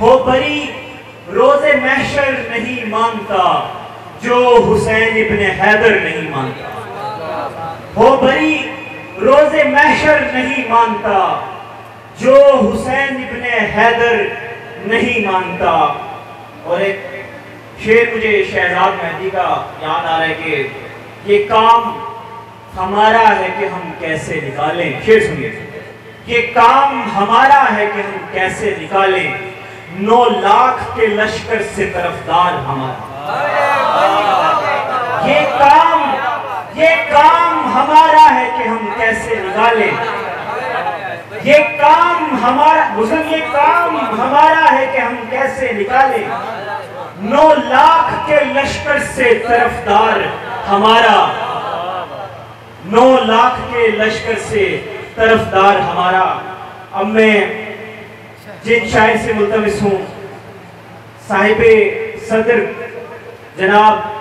हो बरी रोज़े महशर नहीं मानता जो हुसैन इब्ने हैदर नहीं मानता। हो बरी रोज़े महशर नहीं मानता जो हुसैन इब्ने हैदर नहीं मानता। और एक शेर मुझे शहजाद मेहदी का याद आ रहा है कि ये काम हमारा है कि हम कैसे निकालें। शेर सुनिए, ये काम हमारा है कि हम कैसे निकालें, 9 लाख के लश्कर से तरफदार हमारा। ये काम हमारा है कि हम कैसे निकालें, ये काम हमारा मुस्लिम, ये काम हमारा है कि हम कैसे निकालें, 9 लाख के लश्कर से तरफदार हमारा, 9 लाख के लश्कर से तरफदार हमारा। अब मैं जिन शायर से मुल्तमिस हूँ, साहिबे सदर जनाब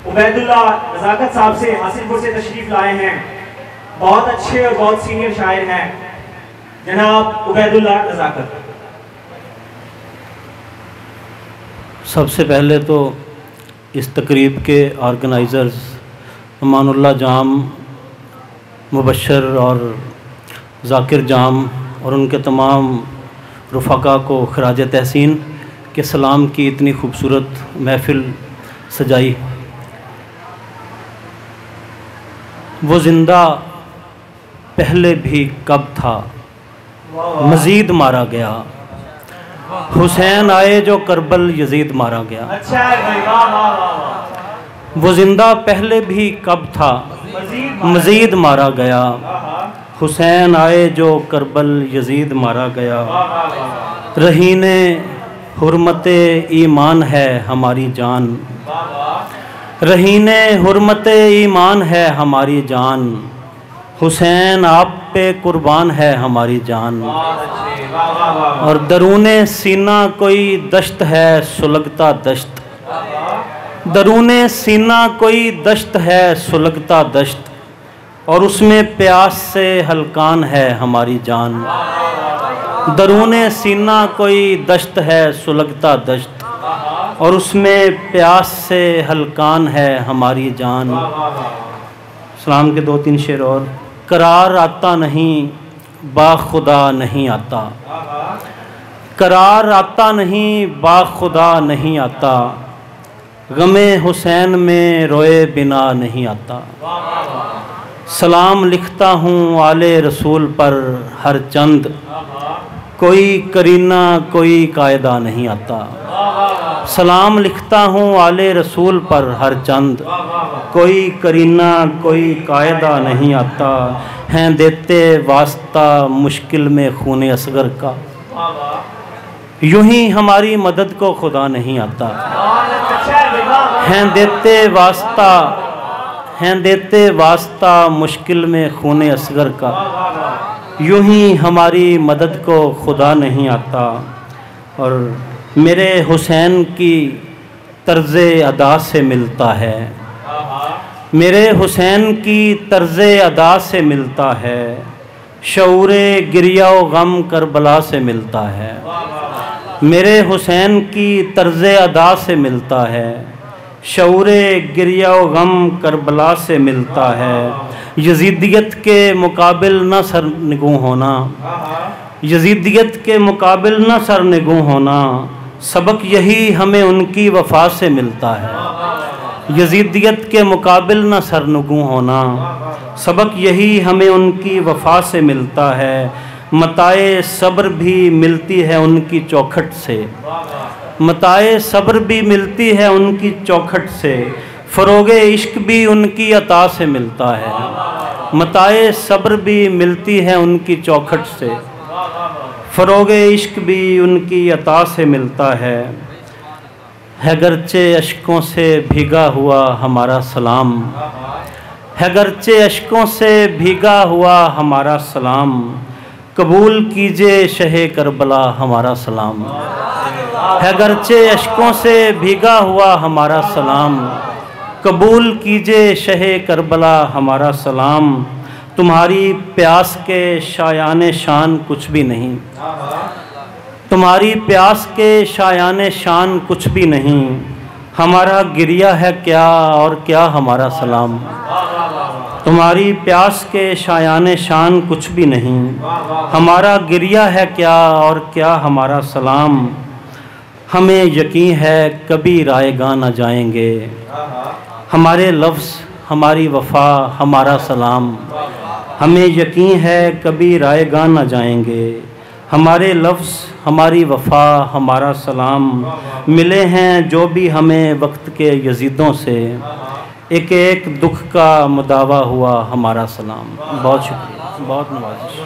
उबैदुल्ला नज़ाकत साहब से हासिलपुर से तशरीफ लाए हैं। बहुत अच्छे और बहुत सीनियर शायर हैं जनाब उबैदुल्ला नज़ाकत। सबसे पहले तो इस तकरीब के ऑर्गेनाइज़र्स अमानुल्लाह जाम, मुबशर और जाकिर जाम और उनके तमाम रुफ़ाका को खराज तहसीन के सलाम की इतनी खूबसूरत महफ़िल सजाई। वो ज़िंदा पहले भी कब था, मज़ीद मारा गया, हुसैन आए जो करबल यजीद मारा गया। अच्छा भाई, वाह वाह वाह। वो ज़िंदा पहले भी कब था, मज़ीद मारा गया, हुसैन आए जो करबल यजीद मारा गया। रहीने हुर्मते ईमान है हमारी जान, रहीने हुर्मते ईमान है हमारी जान, हुसैन आप पे कुर्बान है हमारी जान। और दरूने सीना कोई दश्त है सुलगता दश्त, दरूने सीना कोई दश्त है सुलगता दश्त, और उसमें प्यास से हलकान है हमारी जान। दरूने सीना कोई दश्त है सुलगता दश्त, और उसमें प्यास से हलकान है हमारी जान। सलाम के 2-3 शेर और। करार आता नहीं बाखुदा नहीं आता, करार आता नहीं बाखुदा नहीं आता, गमे हुसैन में रोए बिना नहीं आता। सलाम लिखता हूँ आले रसूल पर हर चंद, कोई करीना कोई कायदा नहीं आता। सलाम लिखता हूँ आले रसूल पर हर चंद, कोई करीना कोई कायदा नहीं आता। हैं देते वास्ता मुश्किल में खून असगर का, यूं ही हमारी मदद को खुदा नहीं आता। हैं देते वास्ता, हैं देते वास्ता मुश्किल में खून असगर का, यूं ही हमारी मदद को खुदा नहीं आता। और मेरे हुसैन की तर्ज़े अदा से मिलता है, मेरे हुसैन की तर्ज़े अदा से मिलता है, शऊरे गिरिया व गम करबला से मिलता है। मेरे हुसैन की तर्ज़े अदा से मिलता है, शऊरे गिरिया व गम करबला से मिलता है। यजीदियत के मुकाबिल न सरनिगू होना, यजीदियत के मुकाबिल न सरनिगू होना, सबक यही हमें उनकी वफ़ा से मिलता है। यजीदियत के मुकाबिल न सरनुगू होना, सबक यही हमें उनकी वफ़ा से मिलता है। मताए सब्र भी मिलती है उनकी चौखट से, मताए सब्र भी मिलती है उनकी चौखट से, फ़रोगे इश्क भी उनकी अता से मिलता है। मताए सब्र भी मिलती है उनकी चौखट से, फ़रोगे इश्क भी उनकी अता से मिलता है गर्चे अश्कों से भीगा हुआ हमारा सलाम, है गर्चे अश्कों से भीगा हुआ हमारा सलाम, कबूल कीजिए शहे करबला हमारा सलाम। है गर्चे अश्कों से भीगा हुआ हमारा सलाम, कबूल कीजिए शहे करबला हमारा सलाम। तुम्हारी प्यास के शायान शान कुछ भी नहीं, तुम्हारी प्यास के शायान शान कुछ भी नहीं, हमारा गिरिया है क्या और क्या हमारा सलाम। तुम्हारी प्यास के शायान शान कुछ भी नहीं, हमारा गिरिया है क्या और क्या हमारा सलाम। हमें यकीन है कभी रायगा न जाएंगे, हमारे लफ्ज़ हमारी वफ़ा हमारा सलाम। हमें यकीन है कभी रायगा न जाएंगे, हमारे लफ्ज़ हमारी वफ़ा हमारा सलाम। मिले हैं जो भी हमें वक्त के यजीदों से, एक एक दुख का मुदावा हुआ हमारा सलाम। बहुत शुक्रिया, बहुत नवाज़िश।